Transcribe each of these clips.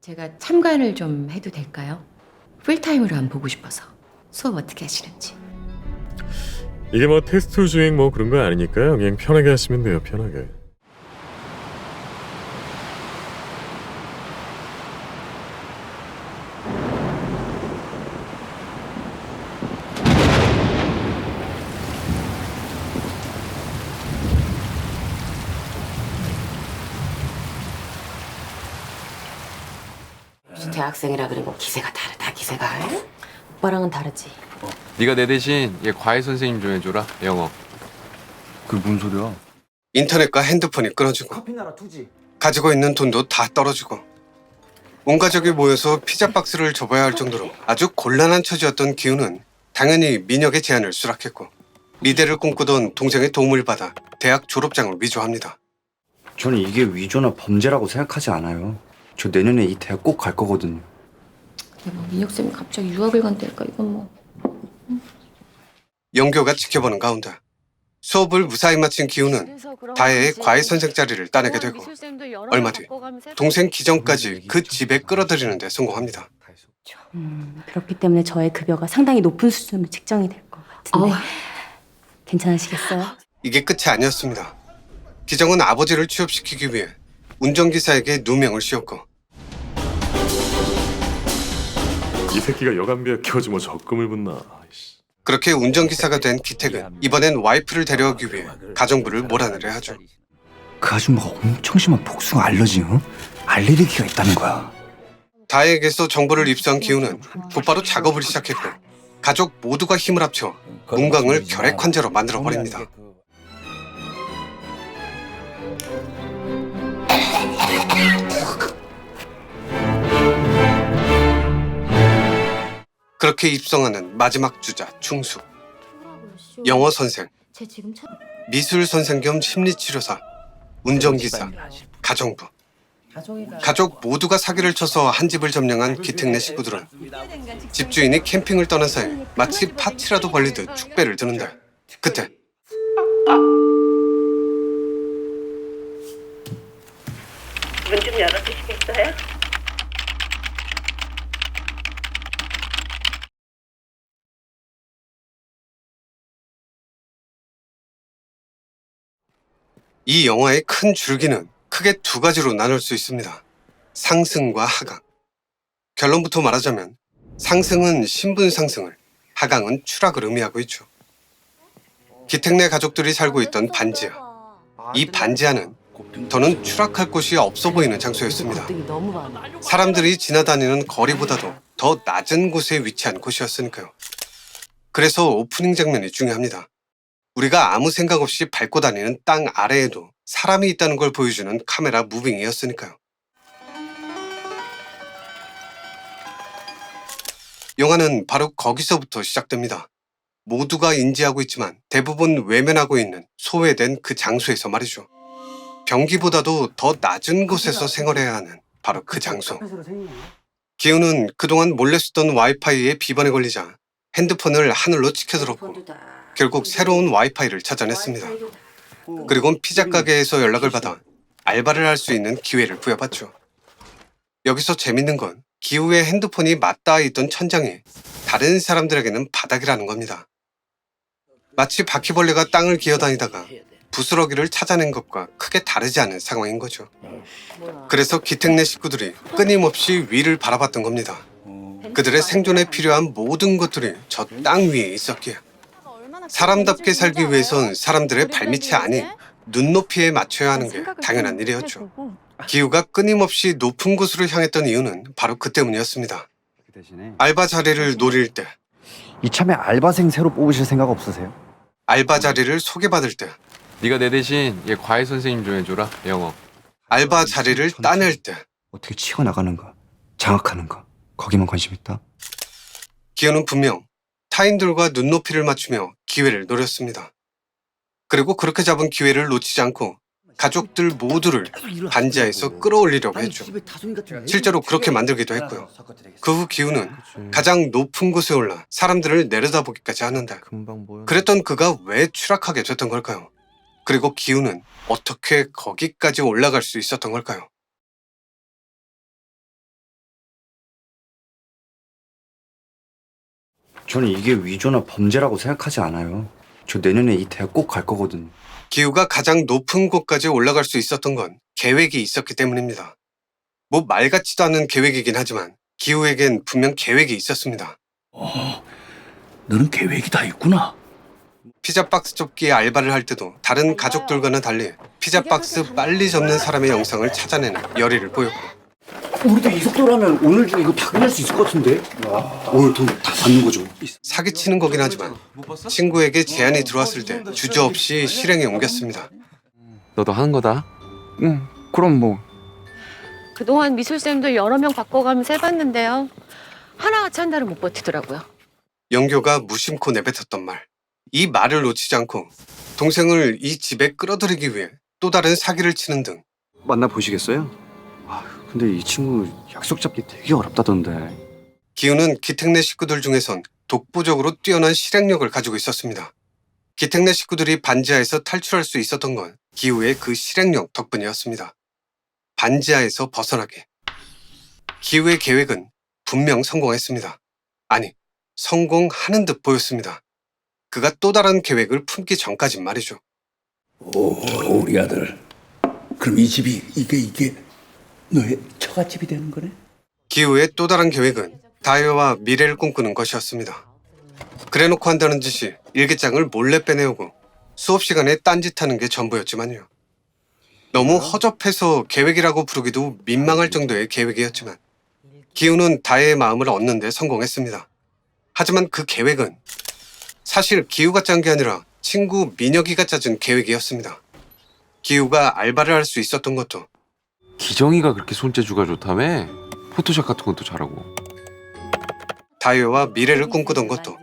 제가 참관을 좀 해도 될까요? 풀타임으로 안 보고 싶어서. 수업 어떻게 하시는지. 이게 뭐 테스트 주행 뭐 그런 거 아니니까요. 그냥 편하게 하시면 돼요. 편하게. 무슨 대학생이라 그리고 기세가 다르다 기세가. 오빠랑은 다르지. 네가 내 대신 얘 과외 선생님 좀 해줘라. 영어. 그게 뭔 소리야? 인터넷과 핸드폰이 끊어지고 커피나라 투지. 가지고 있는 돈도 다 떨어지고 온 가족이 모여서 피자 박스를 접어야 할 정도로 아주 곤란한 처지였던 기훈은 당연히 민혁의 제안을 수락했고 미대를 꿈꾸던 동생의 도움을 받아 대학 졸업장을 위조합니다. 저는 이게 위조나 범죄라고 생각하지 않아요. 저 내년에 이 대학 꼭 갈 거거든요. 근데 뭐 민혁 쌤이 갑자기 유학을 간다니까 이건 뭐. 영교가 지켜보는 가운데 수업을 무사히 마친 기훈은 다혜의 과외 선생 자리를 따내게 되고 얼마 뒤 동생 기정까지 그 집에 끌어들이는 데 성공합니다. 그렇기 때문에 저의 급여가 상당히 높은 수준으로 책정이 될 것 같은데 괜찮으시겠어요? 이게 끝이 아니었습니다. 기정은 아버지를 취업시키기 위해 운전기사에게 누명을 씌웠고 이 새끼가 여간비에 켜지 뭐 적금을 붓나. 아이씨. 그렇게 운전기사가 된 기택은 이번엔 와이프를 데려오기 위해 가정부를 몰아내려 하죠. 그 아줌마가 엄청 심한 복숭아 알러지, 응? 알레르기가 있다는 거야. 다혜에게서 정보를 입수한 기훈은 곧바로 작업을 시작했고 가족 모두가 힘을 합쳐 문광을 결핵 환자로 만들어버립니다. 그렇게 입성하는 마지막 주자 충수, 영어 선생, 미술 선생 겸 심리치료사, 운전기사, 가정부. 가족 모두가 사기를 쳐서 한 집을 점령한 기택네 식구들은 집주인이 캠핑을 떠난 사이 마치 파티라도 벌리듯 축배를 드는데 그때 문 좀 열어주시겠어요? 이 영화의 큰 줄기는 크게 두 가지로 나눌 수 있습니다. 상승과 하강. 결론부터 말하자면 상승은 신분 상승을, 하강은 추락을 의미하고 있죠. 기택내 가족들이 살고 있던 반지하. 이 반지하는 더는 추락할 곳이 없어 보이는 장소였습니다. 사람들이 지나다니는 거리보다도 더 낮은 곳에 위치한 곳이었으니까요. 그래서 오프닝 장면이 중요합니다. 우리가 아무 생각 없이 밟고 다니는 땅 아래에도 사람이 있다는 걸 보여주는 카메라 무빙이었으니까요. 영화는 바로 거기서부터 시작됩니다. 모두가 인지하고 있지만 대부분 외면하고 있는 소외된 그 장소에서 말이죠. 병기보다도 더 낮은 곳에서 생활해야 하는 바로 그 장소. 기훈은 그동안 몰래 쓰던 와이파이에 비번에 걸리자 핸드폰을 하늘로 치켜들었고 결국 새로운 와이파이를 찾아냈습니다. 그리고 피자 가게에서 연락을 받아 알바를 할 수 있는 기회를 부여받죠. 여기서 재밌는 건 기우의 핸드폰이 맞닿아 있던 천장이 다른 사람들에게는 바닥이라는 겁니다. 마치 바퀴벌레가 땅을 기어다니다가 부스러기를 찾아낸 것과 크게 다르지 않은 상황인 거죠. 그래서 기택내 식구들이 끊임없이 위를 바라봤던 겁니다. 그들의 생존에 필요한 모든 것들이 저 땅 위에 있었기에 사람답게 살기 위해선 사람들의 발밑이 아닌 눈높이에 맞춰야 하는 게 당연한 일이었죠. 기우가 끊임없이 높은 곳으로 향했던 이유는 바로 그 때문이었습니다. 알바 자리를 노릴 때, 이참에 알바생 새로 뽑으실 생각 없으세요? 알바 자리를 소개받을 때, 네가 내 대신 얘 과외 선생님 좀 해줘라. 영어. 알바 자리를 따낼 때 어떻게 치고 나가는가, 장악하는가, 거기만 관심 있다? 기우는 분명 타인들과 눈높이를 맞추며 기회를 노렸습니다. 그리고 그렇게 잡은 기회를 놓치지 않고 가족들 모두를 반지하에서 끌어올리려고 했죠. 실제로 그렇게 만들기도 했고요. 그 후 기우는 가장 높은 곳에 올라 사람들을 내려다보기까지 하는데 그랬던 그가 왜 추락하게 됐던 걸까요? 그리고 기우는 어떻게 거기까지 올라갈 수 있었던 걸까요? 저는 이게 위조나 범죄라고 생각하지 않아요. 저 내년에 이 대학 꼭 갈 거거든요. 기우가 가장 높은 곳까지 올라갈 수 있었던 건 계획이 있었기 때문입니다. 뭐 말 같지도 않은 계획이긴 하지만 기우에겐 분명 계획이 있었습니다. 너는 계획이 다 있구나. 피자 박스 접기의 알바를 할 때도 다른 가족들과는 달리 피자 박스 빨리 접는 사람의 영상을 찾아내는 열의를 보였고, 우리도 이 속도라면 오늘 중에 이거 다 끝낼 수 있을 것 같은데? 오늘 돈 다 받는 거죠. 사기치는 거긴 하지만 친구에게 제안이 들어왔을 때 주저없이 실행에 옮겼습니다. 너도 하는 거다. 응, 그럼 뭐. 그동안 미술쌤도 여러 명 바꿔가면서 해봤는데요. 하나같이 한 달은 못 버티더라고요. 영교가 무심코 내뱉었던 말. 이 말을 놓치지 않고 동생을 이 집에 끌어들이기 위해 또 다른 사기를 치는 등 만나보시겠어요? 근데 이 친구 약속 잡기 되게 어렵다던데. 기우는 기택내 식구들 중에선 독보적으로 뛰어난 실행력을 가지고 있었습니다. 기택내 식구들이 반지하에서 탈출할 수 있었던 건 기우의 그 실행력 덕분이었습니다. 반지하에서 벗어나게. 기우의 계획은 분명 성공했습니다. 아니, 성공하는 듯 보였습니다. 그가 또 다른 계획을 품기 전까진 말이죠. 오, 우리 아들. 그럼 이 집이 이게 너의 처갓집이 되는 거네? 기우의 또 다른 계획은 다혜와 미래를 꿈꾸는 것이었습니다. 그래놓고 한다는 짓이 일기장을 몰래 빼내오고 수업 시간에 딴짓하는 게 전부였지만요. 너무 허접해서 계획이라고 부르기도 민망할 정도의 계획이었지만 기우는 다혜의 마음을 얻는 데 성공했습니다. 하지만 그 계획은 사실 기우가 짠 게 아니라 친구 민혁이가 짜준 계획이었습니다. 기우가 알바를 할 수 있었던 것도 기정이가 그렇게 손재주가 좋다며? 포토샵 같은 것도 잘하고. 다혜와 미래를 꿈꾸던 것도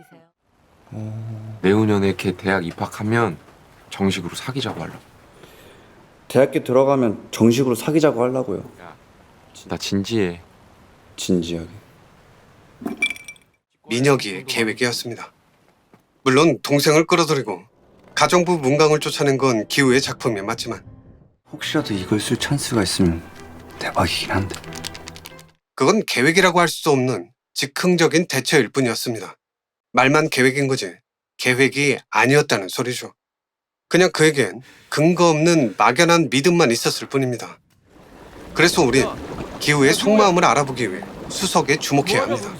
내후년에 걔 대학 입학하면 정식으로 사귀자고 하려고. 대학교 들어가면 정식으로 사귀자고 하려고요. 나 진지해. 진지하게. 민혁이의 계획이었습니다. 물론 동생을 끌어들이고 가정부 문강을 쫓아낸 건 기우의 작품이 맞지만 혹시라도 이걸 쓸 찬스가 있으면 대박이긴 한데. 그건 계획이라고 할 수도 없는 즉흥적인 대처일 뿐이었습니다. 말만 계획인 거지 계획이 아니었다는 소리죠. 그냥 그에겐 근거 없는 막연한 믿음만 있었을 뿐입니다. 그래서 우린 기우의 속마음을 알아보기 위해 수석에 주목해야 합니다.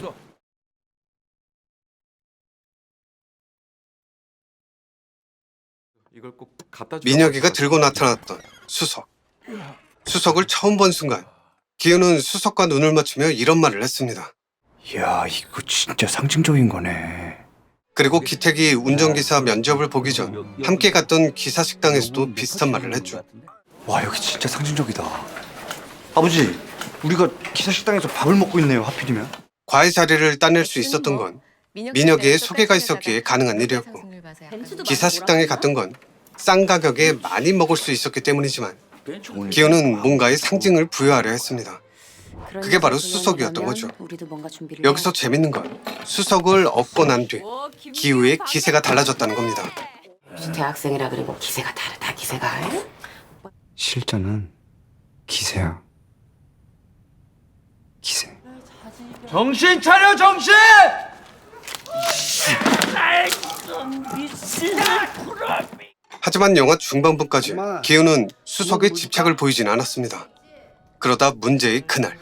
이걸 꼭 갖다 줘. 민혁이가 들고 나타났던 수석. 수석을 처음 본 순간 기우는 수석과 눈을 맞추며 이런 말을 했습니다. 이야, 이거 진짜 상징적인 거네. 그리고 기택이 운전기사 면접을 보기 전 함께 갔던 기사식당에서도 비슷한 말을 했죠. 와, 여기 진짜 상징적이다. 아버지, 우리가 기사식당에서 밥을 먹고 있네요, 하필이면. 과외 자리를 따낼 수 있었던 건 민혁이의 소개가 있었기에 가능한 일이었고, 기사식당에 갔던 건 싼 가격에 많이 먹을 수 있었기 때문이지만 기우는 뭔가의 상징을 부여하려 했습니다. 그게 바로 수석이었던 거죠. 여기서 재밌는 건 수석을 얻고 난 뒤 기우의 기세가 달라졌다는 겁니다. 대학생이라 그리고 기세가 다르다, 기세가. 실전은 기세야. 기세. 정신 차려, 정신! 하지만 영화 중반부까지 기우는 수석에 집착을 보이진 않았습니다. 그러다 문제의 그날,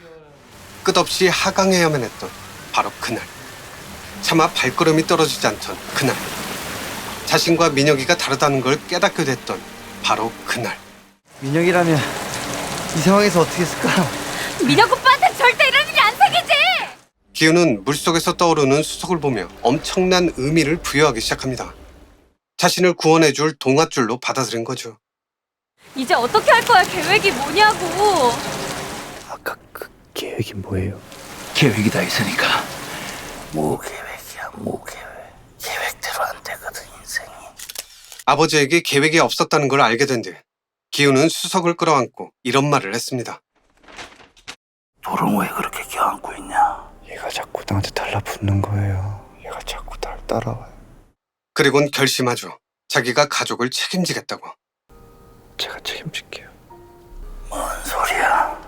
끝없이 하강해야만 했던 바로 그날, 차마 발걸음이 떨어지지 않던 그날, 자신과 민혁이가 다르다는 걸 깨닫게 됐던 바로 그날. 민혁이라면 이 상황에서 어떻게 했을까? 민혁 오빠한테 절대 이런 일이 안 생기지! 기우는 물속에서 떠오르는 수석을 보며 엄청난 의미를 부여하기 시작합니다. 자신을 구원해줄 동아줄로 받아들인 거죠. 이제 어떻게 할 거야? 계획이 뭐냐고! 아까 그 계획이 뭐예요? 계획이 다 있으니까. 무계획이야, 무계획. 계획대로 안 되거든, 인생이. 아버지에게 계획이 없었다는 걸 알게 된 뒤 기우는 수석을 끌어안고 이런 말을 했습니다. 너는 왜 그렇게 껴안고 있냐? 얘가 자꾸 나한테 달라붙는 거예요. 얘가 자꾸 날 따라와요. 그리고는 결심하죠. 자기가 가족을 책임지겠다고. 제가 책임질게요. 뭔 소리야?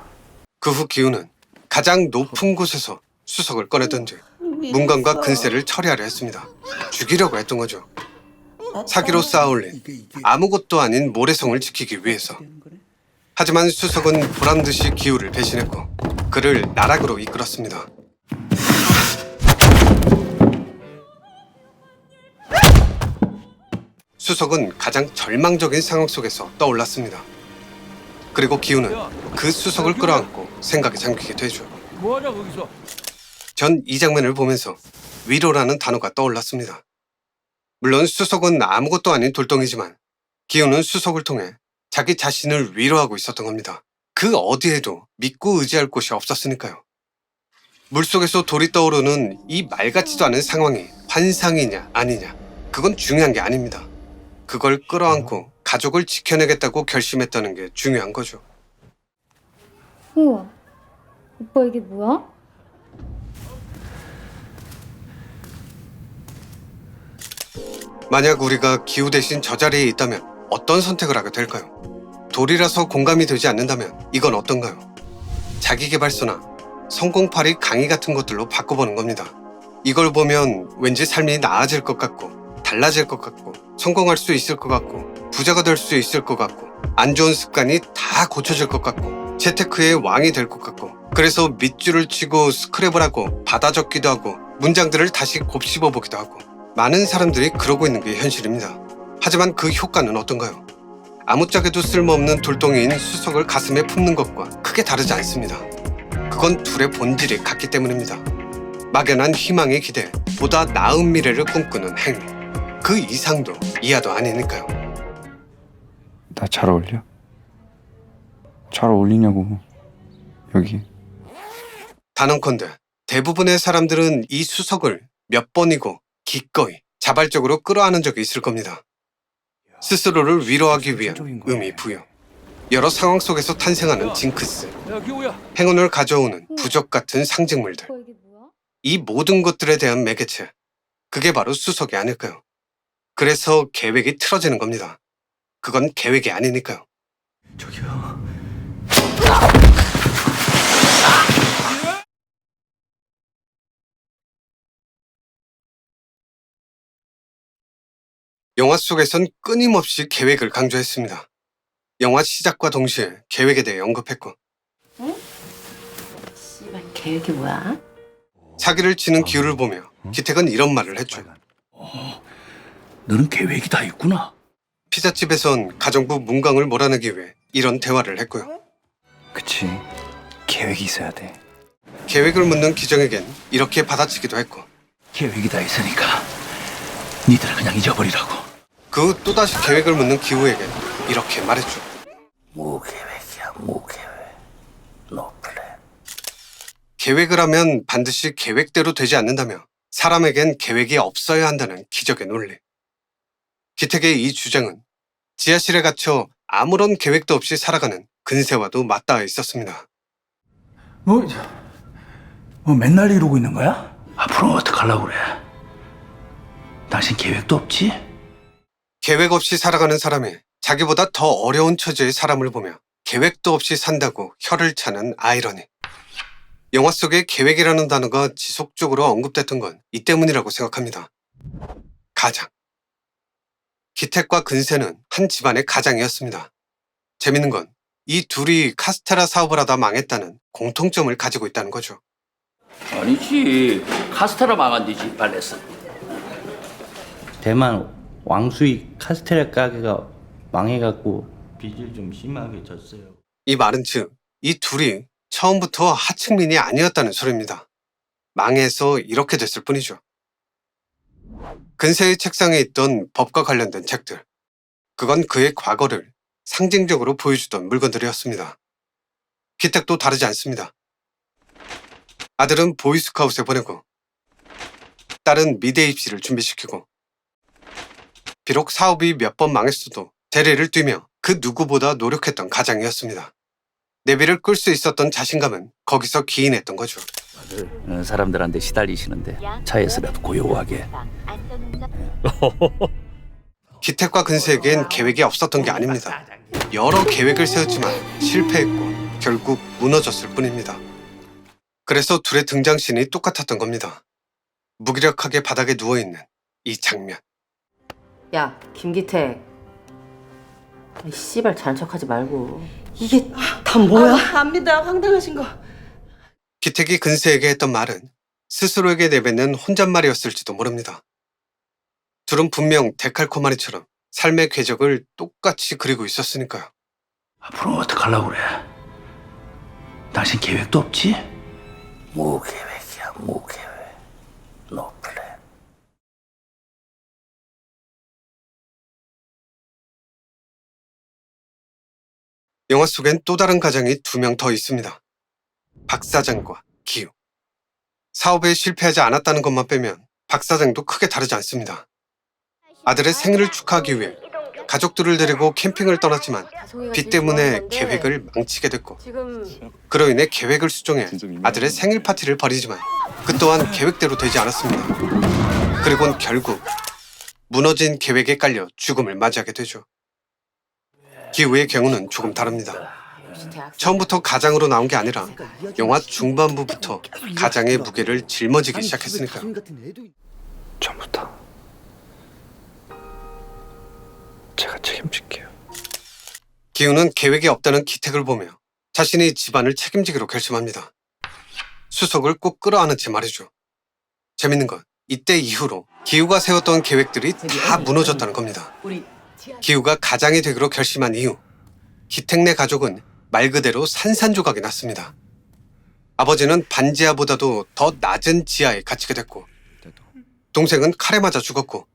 그 후 기우는 가장 높은 곳에서 수석을 꺼내던 뒤 문광과 근세를 처리하려 했습니다. 죽이려고 했던 거죠. 사기로 쌓아올린 아무것도 아닌 모래성을 지키기 위해서. 하지만 수석은 보란듯이 기우를 배신했고 그를 나락으로 이끌었습니다. 수석은 가장 절망적인 상황 속에서 떠올랐습니다. 그리고 기우는 그 수석을 끌어안고 생각에 잠기게 되죠. 뭐하냐 거기서? 전 이 장면을 보면서 위로라는 단어가 떠올랐습니다. 물론 수석은 아무것도 아닌 돌덩이지만 기우는 수석을 통해 자기 자신을 위로하고 있었던 겁니다. 그 어디에도 믿고 의지할 곳이 없었으니까요. 물속에서 돌이 떠오르는 이 말 같지도 않은 상황이 환상이냐 아니냐, 그건 중요한 게 아닙니다. 그걸 끌어안고 가족을 지켜내겠다고 결심했다는 게 중요한 거죠. 우와, 오빠 이게 뭐야? 만약 우리가 기우 대신 저 자리에 있다면 어떤 선택을 하게 될까요? 돌이라서 공감이 되지 않는다면 이건 어떤가요? 자기계발서나 성공팔이 강의 같은 것들로 바꿔보는 겁니다. 이걸 보면 왠지 삶이 나아질 것 같고 달라질 것 같고 성공할 수 있을 것 같고 부자가 될 수 있을 것 같고 안 좋은 습관이 다 고쳐질 것 같고 재테크의 왕이 될 것 같고, 그래서 밑줄을 치고 스크랩을 하고 받아 적기도 하고 문장들을 다시 곱씹어 보기도 하고, 많은 사람들이 그러고 있는 게 현실입니다. 하지만 그 효과는 어떤가요? 아무짝에도 쓸모없는 돌덩이인 수석을 가슴에 품는 것과 크게 다르지 않습니다. 그건 둘의 본질이 같기 때문입니다. 막연한 희망의 기대, 보다 나은 미래를 꿈꾸는 행위, 그 이상도 이하도 아니니까요. 나 잘 어울려? 잘 어울리냐고 여기. 단언컨대 대부분의 사람들은 이 수석을 몇 번이고 기꺼이 자발적으로 끌어안은 적이 있을 겁니다. 스스로를 위로하기 위한 의미 부여, 여러 상황 속에서 탄생하는 징크스, 야 기호야. 행운을 가져오는 부적 같은 상징물들, 오빠 이게 뭐야? 이 모든 것들에 대한 매개체, 그게 바로 수석이 아닐까요? 그래서 계획이 틀어지는 겁니다. 그건 계획이 아니니까요. 저기요. 영화 속에선 끊임없이 계획을 강조했습니다. 영화 시작과 동시에 계획에 대해 언급했고, 씨발 계획이 뭐야? 사기를 치는 기우를 보며 기택은 이런 말을 했죠. 너는 계획이 다 있구나. 피자집에선 가정부 문광을 몰아내기 위해 이런 대화를 했고요. 그치, 계획이 있어야 돼. 계획을 묻는 기정에겐 이렇게 받아치기도 했고, 계획이 다 있으니까 니들 그냥 잊어버리라고. 그 또다시 계획을 묻는 기우에겐 이렇게 말했죠. 무계획이야 무계획. 노 플랜. 계획을 하면 반드시 계획대로 되지 않는다며 사람에겐 계획이 없어야 한다는 기적의 논리. 기택의 이 주장은 지하실에 갇혀 아무런 계획도 없이 살아가는 근세와도 맞닿아 있었습니다. 뭐 맨날 이러고 있는 거야? 앞으로 어떡하려고 그래? 당신 계획도 없지? 계획 없이 살아가는 사람이 자기보다 더 어려운 처지의 사람을 보며 계획도 없이 산다고 혀를 차는 아이러니. 영화 속에 계획이라는 단어가 지속적으로 언급됐던 건 이 때문이라고 생각합니다. 가장. 기택과 근세는 한 집안의 가장이었습니다. 재밌는 건 이 둘이 카스테라 사업을 하다 망했다는 공통점을 가지고 있다는 거죠. 아니지, 카스테라 망한 뒤지 발레스. 대만 왕수익 카스테라 가게가 망해갖고 빚을 좀 심하게 졌어요. 이 말은 즉, 이 둘이 처음부터 하층민이 아니었다는 소리입니다. 망해서 이렇게 됐을 뿐이죠. 근세의 책상에 있던 법과 관련된 책들, 그건 그의 과거를 상징적으로 보여주던 물건들이었습니다. 기택도 다르지 않습니다. 아들은 보이스카웃에 보내고 딸은 미대 입시를 준비시키고, 비록 사업이 몇 번 망했어도 대리를 뛰며 그 누구보다 노력했던 가장이었습니다. 내비를 끌 수 있었던 자신감은 거기서 기인했던 거죠. 사람들한테 시달리시는데 차에서라도 고요하게. 기택과 근세에겐 계획이 없었던 게 아닙니다. 여러 계획을 세웠지만 실패했고 결국 무너졌을 뿐입니다. 그래서 둘의 등장신이 똑같았던 겁니다. 무기력하게 바닥에 누워있는 이 장면. 야, 김기태. 이 씨발 자는 척하지 말고. 이게 다 뭐야? 압니다. 황당하신 거. 기택이 근세에게 했던 말은 스스로에게 내뱉는 혼잣말이었을지도 모릅니다. 둘은 분명 데칼코마니처럼 삶의 궤적을 똑같이 그리고 있었으니까요. 앞으로 어떡하려고 그래? 당신 계획도 없지? 무계획이야, 무계획. 노 플랜. 영화 속엔 또 다른 가장이 2명 더 있습니다. 박 사장과 기우. 사업에 실패하지 않았다는 것만 빼면 박 사장도 크게 다르지 않습니다. 아들의 생일을 축하하기 위해 가족들을 데리고 캠핑을 떠났지만 비 때문에 계획을 망치게 됐고, 그로 인해 계획을 수정해 아들의 생일 파티를 벌이지만 그 또한 계획대로 되지 않았습니다. 그리고는 결국 무너진 계획에 깔려 죽음을 맞이하게 되죠. 기우의 경우는 조금 다릅니다. 처음부터 가장으로 나온 게 아니라 영화 중반부부터 가장의 무게를 짊어지기 시작했으니까요. 처음부터 제가 책임질게요. 기우는 계획이 없다는 기택을 보며 자신이 집안을 책임지기로 결심합니다. 수석을 꼭 끌어안은 채 말이죠. 재밌는 건 이때 이후로 기우가 세웠던 계획들이 다 무너졌다는 겁니다. 기우가 가장이 되기로 결심한 이후 기택네 가족은 말 그대로 산산조각이 났습니다. 아버지는 반지하보다도 더 낮은 지하에 갇히게 됐고, 동생은 칼에 맞아 죽었고,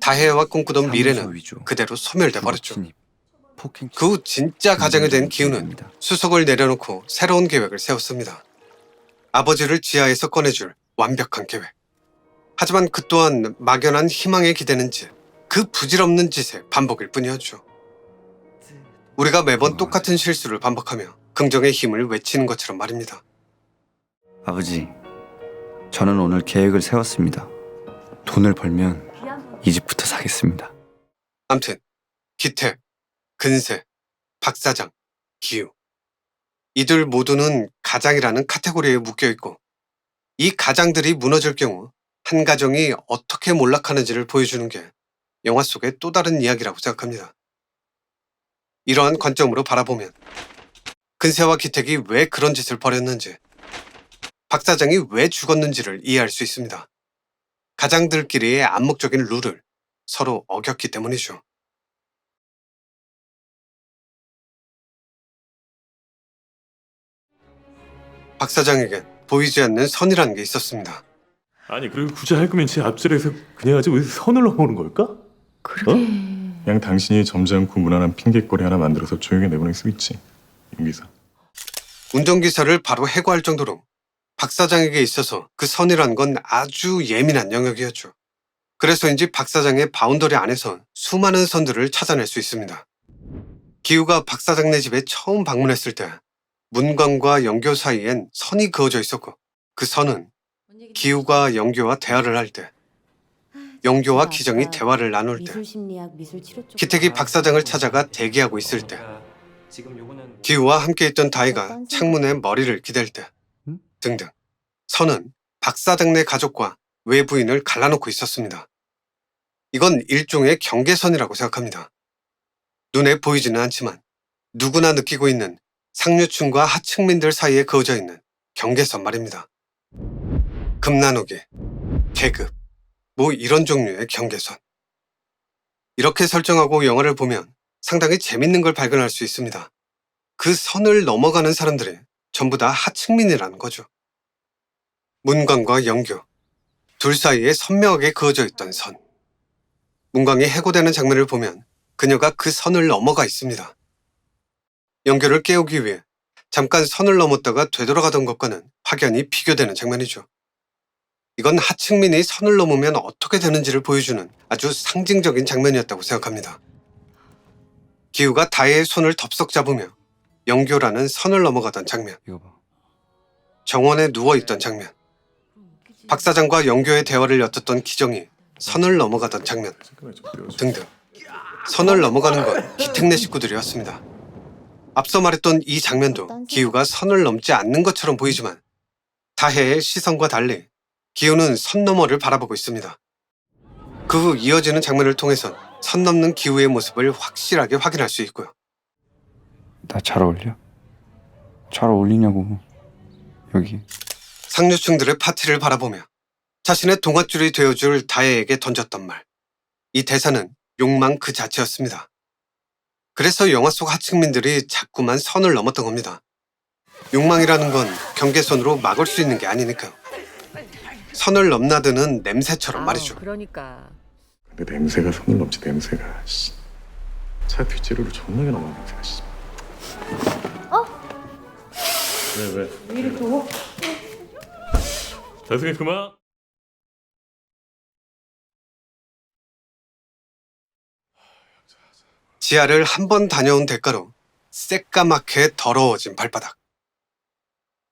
다혜와 꿈꾸던 미래는 그대로 소멸돼 버렸죠. 그 후 진짜 가장이 된 기우는 수석을 내려놓고 새로운 계획을 세웠습니다. 아버지를 지하에서 꺼내줄 완벽한 계획. 하지만 그 또한 막연한 희망에 기대는지 그 부질없는 짓의 반복일 뿐이었죠. 우리가 매번 똑같은 실수를 반복하며 긍정의 힘을 외치는 것처럼 말입니다. 아버지, 저는 오늘 계획을 세웠습니다. 돈을 벌면 이 집부터 사겠습니다. 암튼 기택, 근세, 박 사장, 기우. 이들 모두는 가장이라는 카테고리에 묶여있고, 이 가장들이 무너질 경우 한 가정이 어떻게 몰락하는지를 보여주는 게 영화 속의 또 다른 이야기라고 생각합니다. 이러한 관점으로 바라보면 근세와 기택이 왜 그런 짓을 벌였는지, 박 사장이 왜 죽었는지를 이해할 수 있습니다. 가장들끼리의 암묵적인 룰을 서로 어겼기 때문이죠. 박 사장에겐 보이지 않는 선이라는 게 있었습니다. 아니 그리고 굳이 할 거면 제 앞자리에서 그냥 하지 왜 선을 넘어오는 걸까? 그래. 그냥 당신이 점잖고 무난한 핑계거리 하나 만들어서 조용히 내보낼 수 있지, 윤 기사. 운전기사를 바로 해고할 정도로 박 사장에게 있어서 그 선이란 건 아주 예민한 영역이었죠. 그래서인지 박 사장의 바운더리 안에선 수많은 선들을 찾아낼 수 있습니다. 기우가 박 사장네 집에 처음 방문했을 때 문광과 영교 사이엔 선이 그어져 있었고, 그 선은 기우가 영교와 대화를 할 때, 영교와 기정이 대화를 나눌 때, 기택이 박 사장을 찾아가 대기하고 있을 때, 기우와 함께 있던 다희가 창문에 머리를 기댈 때 등등, 선은 박 사장네 가족과 외부인을 갈라놓고 있었습니다. 이건 일종의 경계선이라고 생각합니다. 눈에 보이지는 않지만 누구나 느끼고 있는 상류층과 하층민들 사이에 그어져 있는 경계선 말입니다. 급 나누기, 계급, 뭐 이런 종류의 경계선. 이렇게 설정하고 영화를 보면 상당히 재밌는 걸 발견할 수 있습니다. 그 선을 넘어가는 사람들이 전부 다 하층민이라는 거죠. 문광과 영교, 둘 사이에 선명하게 그어져 있던 선. 문광이 해고되는 장면을 보면 그녀가 그 선을 넘어가 있습니다. 영교를 깨우기 위해 잠깐 선을 넘었다가 되돌아가던 것과는 확연히 비교되는 장면이죠. 이건 하층민이 선을 넘으면 어떻게 되는지를 보여주는 아주 상징적인 장면이었다고 생각합니다. 기우가 다혜의 손을 덥석 잡으며 영교라는 선을 넘어가던 장면, 정원에 누워있던 장면, 박 사장과 영교의 대화를 엿듣던 기정이 선을 넘어가던 장면 등등. 선을 넘어가는 건 기택네 식구들이었습니다. 앞서 말했던 이 장면도 기우가 선을 넘지 않는 것처럼 보이지만 다혜의 시선과 달리 기우는 선 너머를 바라보고 있습니다. 그 후 이어지는 장면을 통해선 선 넘는 기우의 모습을 확실하게 확인할 수 있고요. 나 잘 어울려? 잘 어울리냐고. 여기. 상류층들의 파티를 바라보며 자신의 동아줄이 되어줄 다혜에게 던졌던 말. 이 대사는 욕망 그 자체였습니다. 그래서 영화 속 하층민들이 자꾸만 선을 넘었던 겁니다. 욕망이라는 건 경계선으로 막을 수 있는 게 아니니까요. 선을 넘나드는 냄새처럼 말이죠. 그러니까. 근데 냄새가 손을 넘지 냄새가. 씨. 차 뒷재료로 존나게 넘는 냄새가. 씨. 왜? 왜 이리 더워? 다승이 그만. 지하를 한 번 다녀온 대가로 새까맣게 더러워진 발바닥.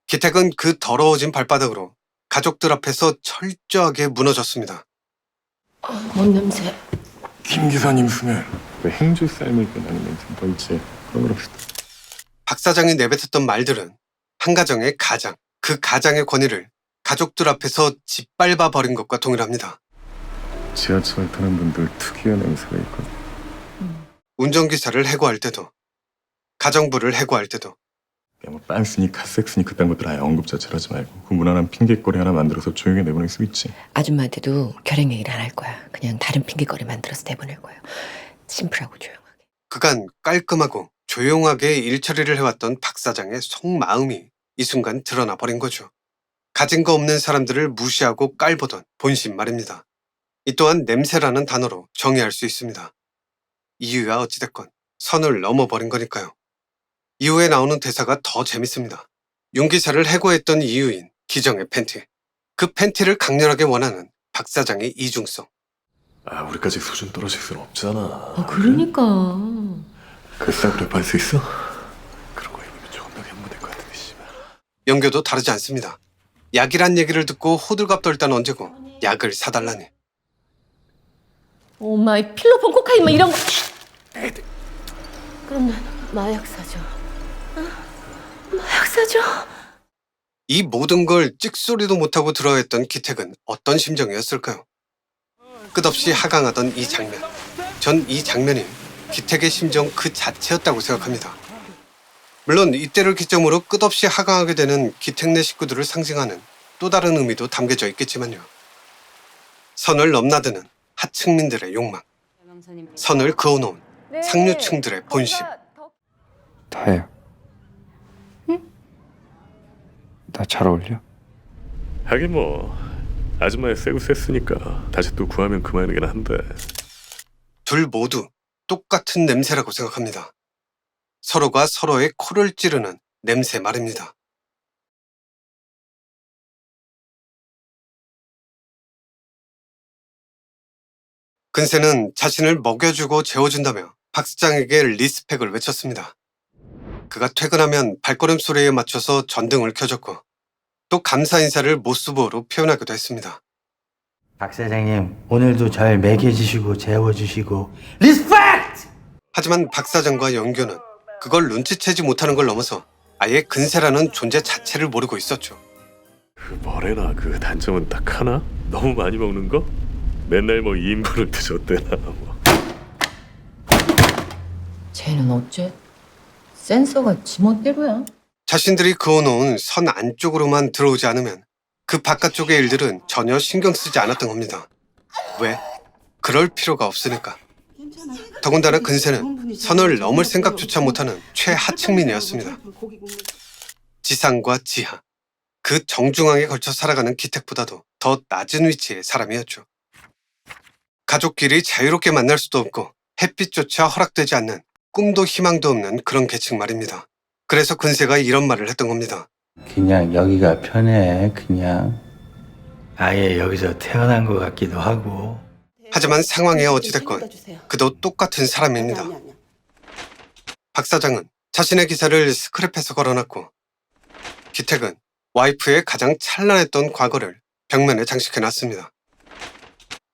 기택은 그 더러워진 발바닥으로 가족들 앞에서 철저하게 무너졌습니다. 뭔 냄새? 김 기사님 스멜. 왜 행주 삶을 끝나는 냄새 뭐 있지? 그런 걸 합시다. 박 사장이 내뱉었던 말들은 한 가정의 가장, 그 가장의 권위를 가족들 앞에서 짓밟아 버린 것과 동일합니다. 지하철 타는 분들 특유의 냄새가 있거든. 운전기사를 해고할 때도, 가정부를 해고할 때도, 뭐 빤스니 카섹스니 그딴 것들 아예 언급 자체를 하지 말고 그 무난한 핑계거리 하나 만들어서 조용히 내보낼 수 있지. 아줌마한테도 결행 얘기를 안 할 거야. 그냥 다른 핑계거리 만들어서 내보낼 거예요. 심플하고 조용하게. 그간 깔끔하고 조용하게 일처리를 해왔던 박 사장의 속마음이 이 순간 드러나 버린 거죠. 가진 거 없는 사람들을 무시하고 깔보던 본심 말입니다. 이 또한 냄새라는 단어로 정의할 수 있습니다. 이유야 어찌됐건 선을 넘어버린 거니까요. 이후에 나오는 대사가 더 재밌습니다. 윤기사를 해고했던 이유인 기정의 팬티. 그 팬티를 강렬하게 원하는 박 사장의 이중성. 아 우리까지 수준 떨어질 순 없잖아. 그러니까. 그 싸구려 팔 수 있어? 그런 거 입으면 존나게 무될 것 같은데 씨발. 연교도 다르지 않습니다. 약이란 얘기를 듣고 호들갑 떨단 언제고 약을 사달라니. 오마이 필로폰 코카인 뭐 이런 거. 그럼 난 마약 사줘. 마약 사줘. 이 모든 걸 찍소리도 못하고 들어야 했던 기택은 어떤 심정이었을까요? 끝없이 하강하던 이 장면. 전 이 장면이 기택의 심정 그 자체였다고 생각합니다. 물론 이때를 기점으로 끝없이 하강하게 되는 기택네 식구들을 상징하는 또 다른 의미도 담겨져 있겠지만요. 선을 넘나드는 하층민들의 욕망. 선을 그어놓은 상류층들의 본심. 다혜야. 응? 나 잘 어울려? 하긴 뭐 아줌마의 세고 셌으니까 다시 또 구하면 그만이긴 한데. 둘 모두 똑같은 냄새라고 생각합니다. 서로가 서로의 코를 찌르는 냄새 말입니다. 근세는 자신을 먹여주고 재워준다며 박 사장에게 리스펙을 외쳤습니다. 그가 퇴근하면 발걸음 소리에 맞춰서 전등을 켜줬고 또 감사 인사를 모스보어로 표현하기도 했습니다. 박 사장님 오늘도 잘 먹여주시고 재워주시고 리스펙트! 하지만 박 사장과 연교는 그걸 눈치채지 못하는 걸 넘어서 아예 근세라는 존재 자체를 모르고 있었죠. 그 뭐래나 그 단점은 딱 하나? 너무 많이 먹는 거? 맨날 뭐 2인분을 드셨대나 뭐. 쟤는 어째? 센서가 지멋대로야. 자신들이 그어놓은 선 안쪽으로만 들어오지 않으면 그 바깥쪽의 일들은 전혀 신경 쓰지 않았던 겁니다. 왜? 그럴 필요가 없으니까. 더군다나 근세는 선을 넘을 생각조차 못하는 최하층민이었습니다. 지상과 지하, 그 정중앙에 걸쳐 살아가는 기택보다도 더 낮은 위치의 사람이었죠. 가족끼리 자유롭게 만날 수도 없고 햇빛조차 허락되지 않는 꿈도 희망도 없는 그런 계층 말입니다. 그래서 근세가 이런 말을 했던 겁니다. 그냥 여기가 편해. 그냥 아예 여기서 태어난 것 같기도 하고. 하지만 상황이 어찌됐건 그도 똑같은 사람입니다. 박 사장은 자신의 기사를 스크랩해서 걸어놨고 기택은 와이프의 가장 찬란했던 과거를 벽면에 장식해놨습니다.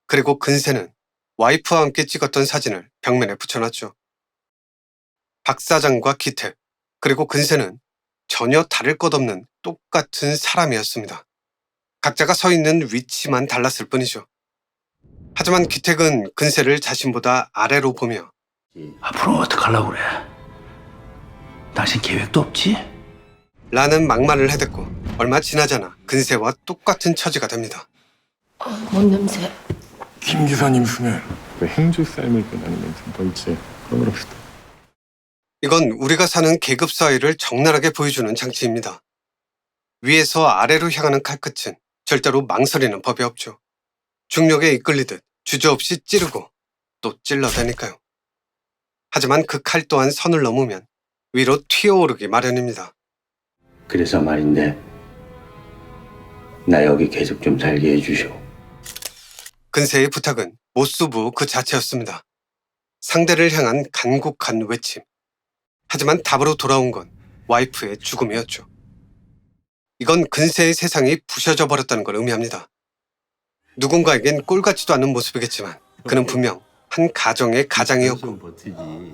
그리고 근세는 와이프와 함께 찍었던 사진을 벽면에 붙여놨죠. 박 사장과 기택, 그리고 근세는 전혀 다를 것 없는 똑같은 사람이었습니다. 각자가 서 있는 위치만 달랐을 뿐이죠. 하지만 기택은 근세를 자신보다 아래로 보며 앞으로 어떡하려고 그래? 당신 계획도 없지? 라는 막말을 해댔고 얼마 지나잖아 근세와 똑같은 처지가 됩니다. 뭔 냄새? 김 기사님 숨에 그 행주 삶을 끝나는 멘트 뭐 있지? 그런 걸 합시다. 이건 우리가 사는 계급 사회를 적나라하게 보여주는 장치입니다. 위에서 아래로 향하는 칼끝은 절대로 망설이는 법이 없죠. 중력에 이끌리듯 주저없이 찌르고 또 찔러대니까요. 하지만 그 칼 또한 선을 넘으면 위로 튀어오르기 마련입니다. 그래서 말인데 나 여기 계속 좀 살게 해주쇼. 근세의 부탁은 못수부 그 자체였습니다. 상대를 향한 간곡한 외침. 하지만 답으로 돌아온 건 와이프의 죽음이었죠. 이건 근세의 세상이 부셔져 버렸다는 걸 의미합니다. 누군가에겐 꼴같지도 않은 모습이겠지만 그는 분명 한 가정의 가장이었고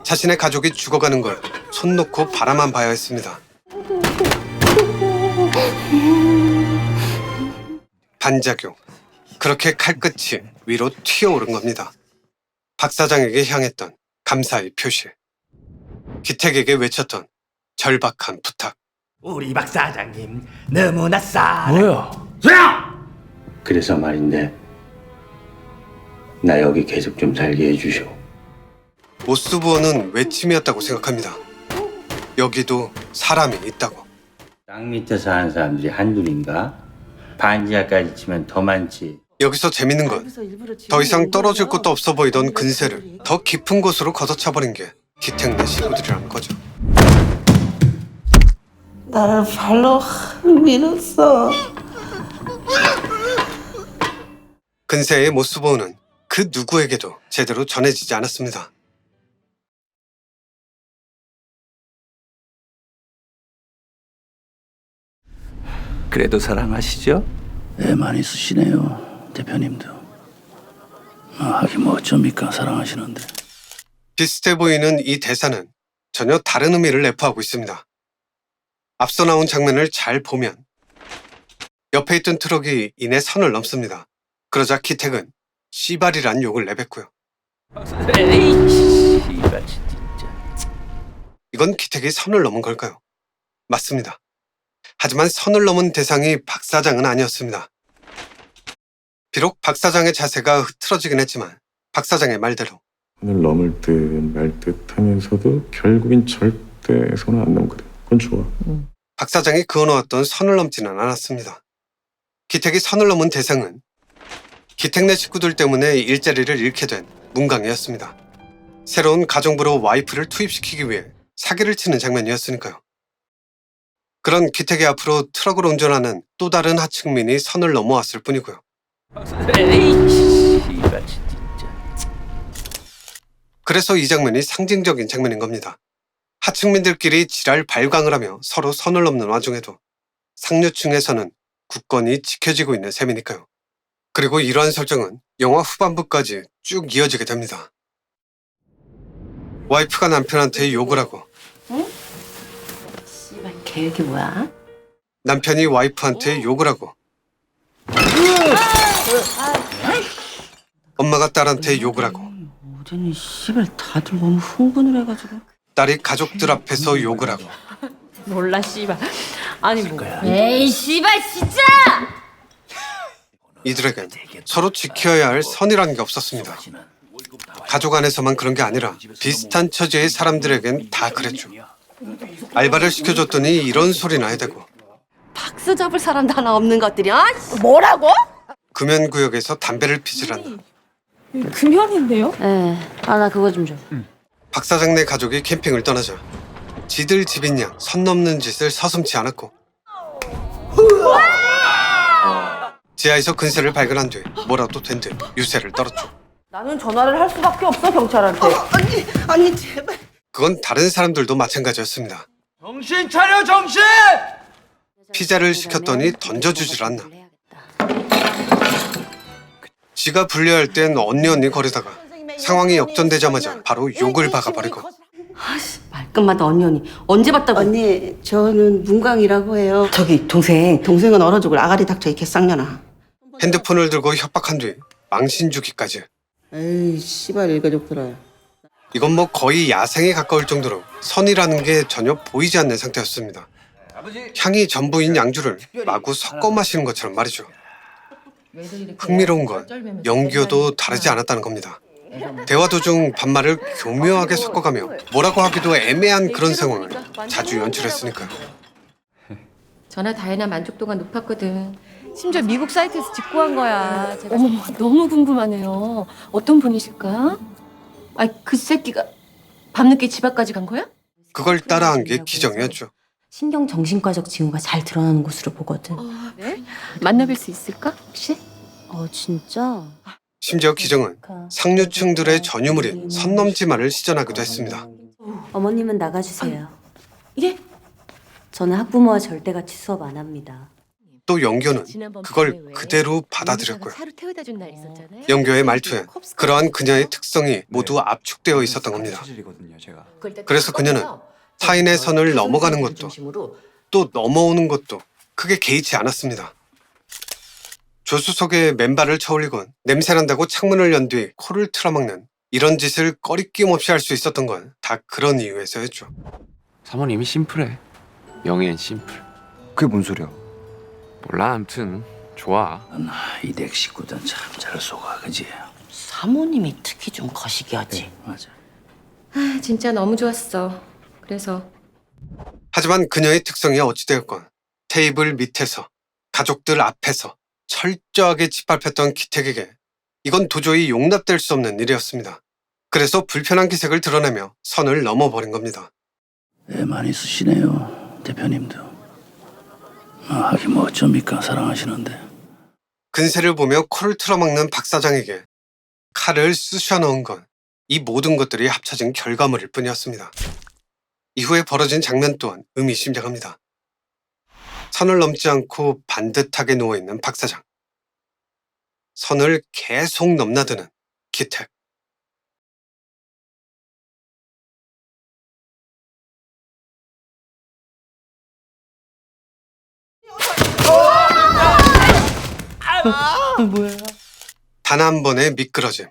자신의 가족이 죽어가는 걸 손 놓고 바라만 봐야 했습니다. 반작용. 그렇게 칼끝이 위로 튀어오른 겁니다. 박 사장에게 향했던 감사의 표시. 기택에게 외쳤던 절박한 부탁. 우리 박 사장님 너무나 싸. 뭐야? 그래서 말인데 나 여기 계속 좀 살게 해주쇼. 모스부어는 외침이었다고 생각합니다. 여기도 사람이 있다고. 땅 밑에 사는 사람들이 한둘인가? 반지하까지 치면 더 많지. 여기서 재밌는 건 더 이상 떨어질 곳도 없어 보이던 근세를 더 깊은 곳으로 걷어차버린 게 기택네 식구들이라는 거죠. 나를 발로 밀었어. 근세의 모스부어는 그 누구에게도 제대로 전해지지 않았습니다. 그래도 사랑하시죠? 애 많이 쓰시네요, 대표님도. 하긴 뭐 어쩝니까, 사랑하시는데. 비슷해 보이는 이 대사는 전혀 다른 의미를 내포하고 있습니다. 앞서 나온 장면을 잘 보면 옆에 있던 트럭이 이내 선을 넘습니다. 그러자 기택은 씨발이란 욕을 내뱉고요. 에이, 씨발 진짜. 이건 기택이 선을 넘은 걸까요? 맞습니다. 하지만 선을 넘은 대상이 박 사장은 아니었습니다. 비록 박 사장의 자세가 흐트러지긴 했지만 박 사장의 말대로 선을 넘을 듯 말 듯 하면서도 결국엔 절대 선을 안 넘거든. 그건 좋아. 박 사장이 그어놓았던 선을 넘지는 않았습니다. 기택이 선을 넘은 대상은 기택네 식구들 때문에 일자리를 잃게 된 문강이었습니다. 새로운 가정부로 와이프를 투입시키기 위해 사기를 치는 장면이었으니까요. 그런 기택의 앞으로 트럭을 운전하는 또 다른 하층민이 선을 넘어왔을 뿐이고요. 에이, 씨발 진짜. 그래서 이 장면이 상징적인 장면인 겁니다. 하층민들끼리 지랄 발광을 하며 서로 선을 넘는 와중에도 상류층에서는 굳건히 지켜지고 있는 셈이니까요. 그리고 이러한 설정은 영화 후반부까지 쭉 이어지게 됩니다. 와이프가 남편한테 욕을 하고 씨발 계획이 뭐야? 남편이 와이프한테 욕을 하고 엄마가 딸한테 욕을 하고 어제는 씨발 다들 너무 흥분을 해가지고. 딸이 가족들 앞에서 욕을 하고 몰라 씨발. 아니 뭐. 에이 씨발 진짜! 이들에겐 서로 지켜야 할 선이라는 게 없었습니다. 가족 안에서만 그런 게 아니라 비슷한 처지의 사람들에겐 다 그랬죠. 알바를 시켜줬더니 이런 소리나 해대고 박스 접을 사람도 하나 없는 것들이야. 뭐라고? 금연구역에서 담배를 피질한다. 금연인데요? 네. 나 그거 좀 줘. 박 사장네 가족이 캠핑을 떠나자 지들 집인 양 선 넘는 짓을 서슴지 않았고 지하에서 근세를 발견한 뒤 뭐라도 된 듯 유세를 떨었죠. 나는 전화를 할 수밖에 없어 경찰한테. 아니 제발. 그건 다른 사람들도 마찬가지였습니다. 정신 차려, 정신! 피자를 시켰더니 던져주질 않나. 지가 불리할 땐 언니 거리다가 상황이 역전되자마자 바로 욕을 박아버리고 말끝마다 언니 언제 봤다고? 언니, 저는 문광이라고 해요. 저기 동생은 얼어 죽을 아가리 닥쳐 이 개쌍년아. 핸드폰을 들고 협박한 뒤 망신 주기까지. 에이, 씨발 일가족들아. 이건 뭐 거의 야생에 가까울 정도로 선이라는 게 전혀 보이지 않는 상태였습니다. 향이 전부인 양주를 마구 섞어 마시는 것처럼 말이죠. 흥미로운 건 영규도 다르지 않았다는 겁니다. 대화 도중 반말을 교묘하게 섞어가며 뭐라고 하기도 애매한 그런 상황을 자주 연출했으니까요. 전화 다혜나 만족도가 높았거든. 심지어 미국 사이트에서 직구한 거야. 어머, 너무 궁금하네요. 어떤 분이실까? 그 새끼가 밤늦게 집 앞까지 간 거야? 그걸 따라한 게 기정이었죠. 신경정신과적 징후가 잘 드러나는 곳으로 보거든. 네? 만나뵐 수 있을까, 혹시? 진짜? 심지어 기정은 상류층들의 전유물인 선 넘지마를 시전하기도 했습니다. 어머님은 나가주세요. 예? 저는 학부모와 절대같이 수업 안 합니다. 또 영교는 그걸 그대로 받아들였고요. 영교의 말투에 그러한 그녀의 특성이 모두 압축되어 있었던 겁니다. 그래서 그녀는 타인의 선을 넘어가는 것도 또 넘어오는 것도 크게 개의치 않았습니다. 조수석에 맨발을 쳐올리건 냄새난다고 창문을 연 뒤 코를 틀어막는 이런 짓을 꺼리낌 없이 할 수 있었던 건 다 그런 이유에서였죠. 사모님이 심플해. 영애는 심플. 그게 뭔 소리야? 몰라, 암튼 좋아. 이 댁 식구들 참 잘 속아, 그지? 사모님이 특히 좀 거시기하지. 맞아. 진짜 너무 좋았어. 그래서 하지만 그녀의 특성이 어찌되었건 테이블 밑에서 가족들 앞에서 철저하게 짓밟혔던 기택에게 이건 도저히 용납될 수 없는 일이었습니다. 그래서 불편한 기색을 드러내며 선을 넘어버린 겁니다. 애 많이 쓰시네요, 대표님도. 하긴 뭐 어쩝니까, 사랑하시는데. 근세를 보며 코를 틀어막는 박 사장에게 칼을 쑤셔 넣은 건 이 모든 것들이 합쳐진 결과물일 뿐이었습니다. 이후에 벌어진 장면 또한 의미심장합니다. 선을 넘지 않고 반듯하게 누워있는 박 사장. 선을 계속 넘나드는 기택. 단 한 번의 미끄러짐.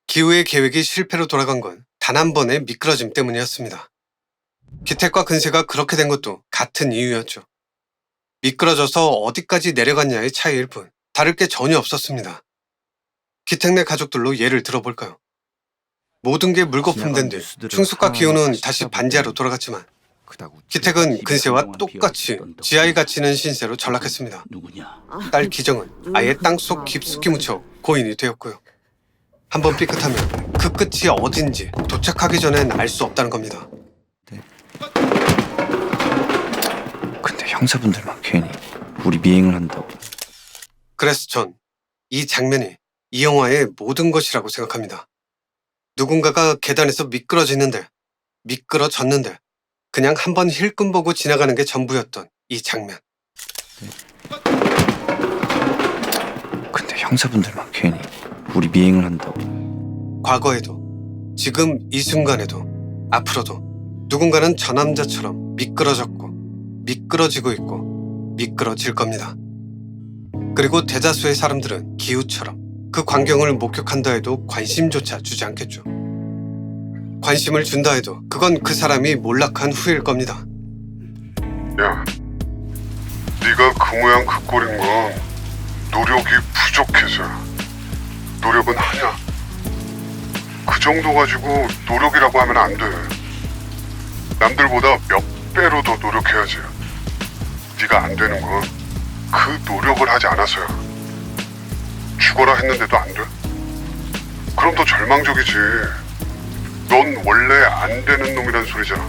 기우의 계획이 실패로 돌아간 건 단 한 번의 미끄러짐 때문이었습니다. 기택과 근세가 그렇게 된 것도 같은 이유였죠. 미끄러져서 어디까지 내려갔냐의 차이일 뿐 다를 게 전혀 없었습니다. 기택네 가족들로 예를 들어볼까요? 모든 게 물거품된 뒤 충숙과 기우는 다시 반지하로 돌아갔지만 기택은 근세와 똑같이 지하에 갇히는 신세로 전락했습니다. 딸 기정은 아예 땅속 깊숙이 묻혀 고인이 되었고요. 한번 삐끗하면 그 끝이 어딘지 도착하기 전엔 알 수 없다는 겁니다. 근데 형사분들만 괜히 우리 미행을 한다고. 그래서 전 이 장면이 이 영화의 모든 것이라고 생각합니다. 누군가가 계단에서 미끄러졌는데 그냥 한번 힐끔 보고 지나가는 게 전부였던 이 장면. 근데 형사분들만 괜히 우리 미행을 한다고. 과거에도 지금 이 순간에도 앞으로도 누군가는 저 남자처럼 미끄러졌고 미끄러지고 있고 미끄러질 겁니다. 그리고 대다수의 사람들은 기우처럼 그 광경을 목격한다 해도 관심조차 주지 않겠죠. 관심을 준다 해도 그건 그 사람이 몰락한 후일 겁니다. 야, 네가 그 모양 그 꼴인 건 노력이 부족해서야. 노력은 하냐? 그 정도 가지고 노력이라고 하면 안 돼. 남들보다 몇 배로 더 노력해야지. 네가 안 되는 건 그 노력을 하지 않아서야. 죽어라 했는데도 안 돼? 그럼 더 절망적이지. 넌 원래 안 되는 놈이란 소리잖아.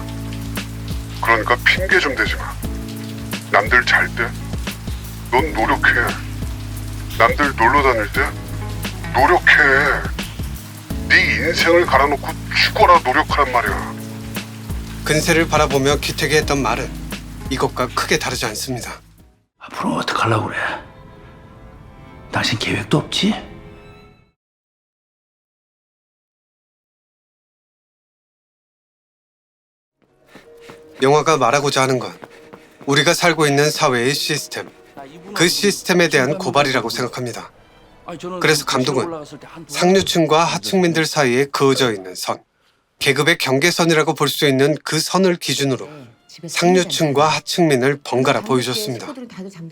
그러니까 핑계 좀 대지 마. 남들 잘 때 넌 노력해. 남들 놀러 다닐 때 노력해. 네 인생을 갈아놓고 죽어라 노력하란 말이야. 근세를 바라보며 기택이 했던 말은 이것과 크게 다르지 않습니다. 앞으로 어떡하려고 그래? 당신 계획도 없지? 영화가 말하고자 하는 건 우리가 살고 있는 사회의 시스템, 그 시스템에 대한 고발이라고 생각합니다. 그래서 감독은 상류층과 하층민들 사이에 그어져 있는 선, 계급의 경계선이라고 볼 수 있는 그 선을 기준으로 상류층과 하층민을 번갈아 보여줬습니다.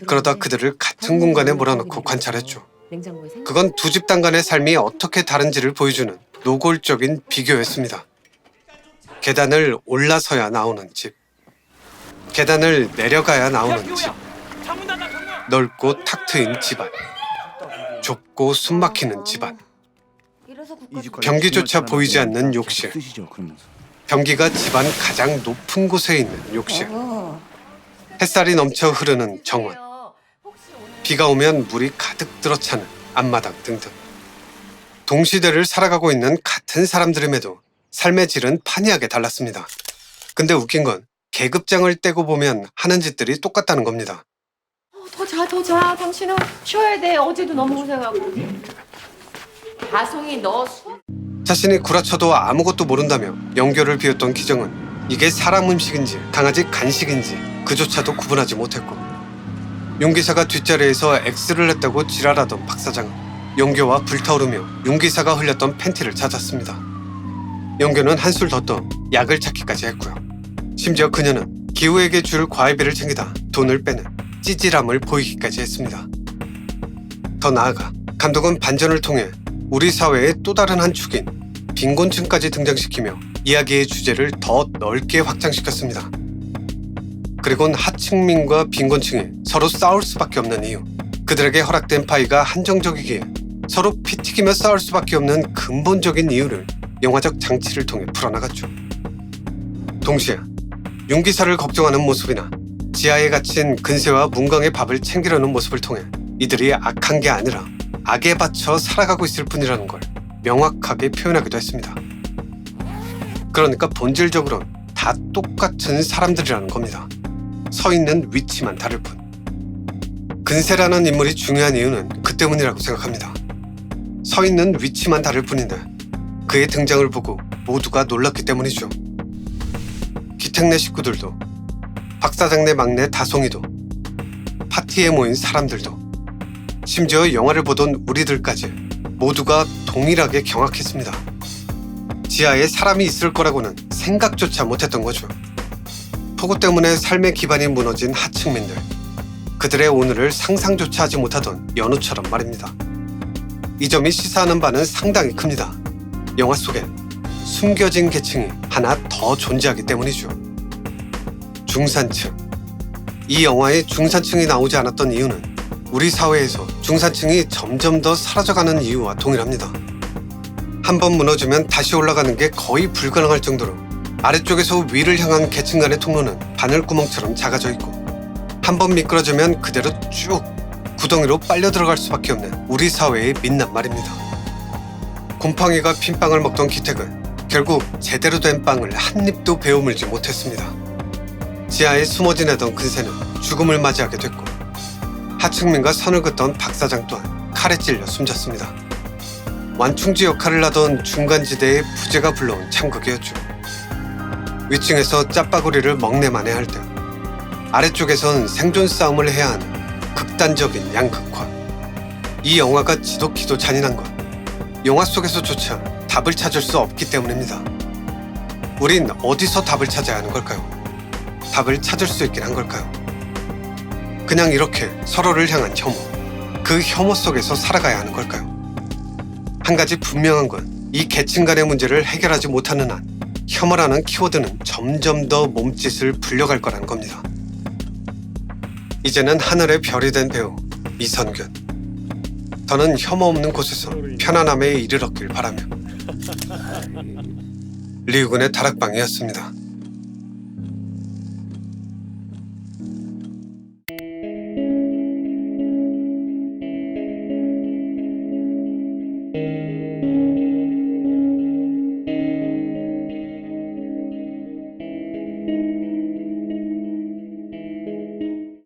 그러다 그들을 같은 공간에 몰아넣고 관찰했죠. 그건 두 집단 간의 삶이 어떻게 다른지를 보여주는 노골적인 비교였습니다. 계단을 올라서야 나오는 집, 계단을 내려가야 나오는 집, 넓고 탁 트인 집안, 좁고 숨막히는 집안, 변기조차 보이지 않는 욕실, 변기가 집안 가장 높은 곳에 있는 욕실, 햇살이 넘쳐 흐르는 정원, 비가 오면 물이 가득 들어차는 앞마당 등등. 동시대를 살아가고 있는 같은 사람들임에도 삶의 질은 판이하게 달랐습니다. 근데 웃긴 건 계급장을 떼고 보면 하는 짓들이 똑같다는 겁니다. 더 자. 당신은 쉬어야 돼. 어제도 너무 고생하고. 다송이 너 수업? 자신이 구라쳐도 아무것도 모른다며 영교를 비웠던 기정은 이게 사람 음식인지 강아지 간식인지 그조차도 구분하지 못했고, 용기사가 뒷자리에서 X를 했다고 지랄하던 박 사장은 영교와 불타오르며 용기사가 흘렸던 팬티를 찾았습니다. 영교는 한술 더 떠 약을 찾기까지 했고요. 심지어 그녀는 기우에게 줄 과외비를 챙기다 돈을 빼는 찌질함을 보이기까지 했습니다. 더 나아가 감독은 반전을 통해 우리 사회의 또 다른 한 축인 빈곤층까지 등장시키며 이야기의 주제를 더 넓게 확장시켰습니다. 그리고는 하층민과 빈곤층이 서로 싸울 수밖에 없는 이유, 그들에게 허락된 파이가 한정적이기에 서로 피튀기며 싸울 수밖에 없는 근본적인 이유를 영화적 장치를 통해 풀어나갔죠. 동시에 용기사를 걱정하는 모습이나 지하에 갇힌 근세와 문광의 밥을 챙기려는 모습을 통해 이들이 악한 게 아니라 악에 받쳐 살아가고 있을 뿐이라는 걸 명확하게 표현하기도 했습니다. 그러니까 본질적으로는 다 똑같은 사람들이라는 겁니다. 서 있는 위치만 다를 뿐. 근세라는 인물이 중요한 이유는 그 때문이라고 생각합니다. 서 있는 위치만 다를 뿐인데 그의 등장을 보고 모두가 놀랐기 때문이죠. 기택네 식구들도, 박 사장네 막내 다송이도, 파티에 모인 사람들도, 심지어 영화를 보던 우리들까지 모두가 동일하게 경악했습니다. 지하에 사람이 있을 거라고는 생각조차 못했던 거죠. 폭우 때문에 삶의 기반이 무너진 하층민들, 그들의 오늘을 상상조차 하지 못하던 연우처럼 말입니다. 이 점이 시사하는 바는 상당히 큽니다. 영화 속엔 숨겨진 계층이 하나 더 존재하기 때문이죠. 중산층. 이 영화에 중산층이 나오지 않았던 이유는 우리 사회에서 중산층이 점점 더 사라져가는 이유와 동일합니다. 한번 무너지면 다시 올라가는 게 거의 불가능할 정도로 아래쪽에서 위를 향한 계층 간의 통로는 바늘구멍처럼 작아져 있고, 한번 미끄러지면 그대로 쭉 구덩이로 빨려 들어갈 수밖에 없는 우리 사회의 민낯 말입니다. 곰팡이가 핀 빵을 먹던 기택은 결국 제대로 된 빵을 한 입도 베어물지 못했습니다. 지하에 숨어 지내던 근세는 죽음을 맞이하게 됐고, 하층민과 선을 긋던 박 사장 또한 칼에 찔려 숨졌습니다. 완충지 역할을 하던 중간지대의 부재가 불러온 참극이었죠. 위층에서 짜파구리를 먹내만해 할 때 아래쪽에선 생존 싸움을 해야 하는 극단적인 양극화. 이 영화가 지독히도 잔인한 건 영화 속에서조차 답을 찾을 수 없기 때문입니다. 우린 어디서 답을 찾아야 하는 걸까요? 답을 찾을 수 있긴 한 걸까요? 그냥 이렇게 서로를 향한 혐오, 그 혐오 속에서 살아가야 하는 걸까요? 한 가지 분명한 건 이 계층 간의 문제를 해결하지 못하는 한 혐오라는 키워드는 점점 더 몸짓을 불려갈 거라는 겁니다. 이제는 하늘의 별이 된 배우 이선균. 더는 혐오 없는 곳에서 편안함에 이르렀길 바라며. 리우군의 다락방이었습니다.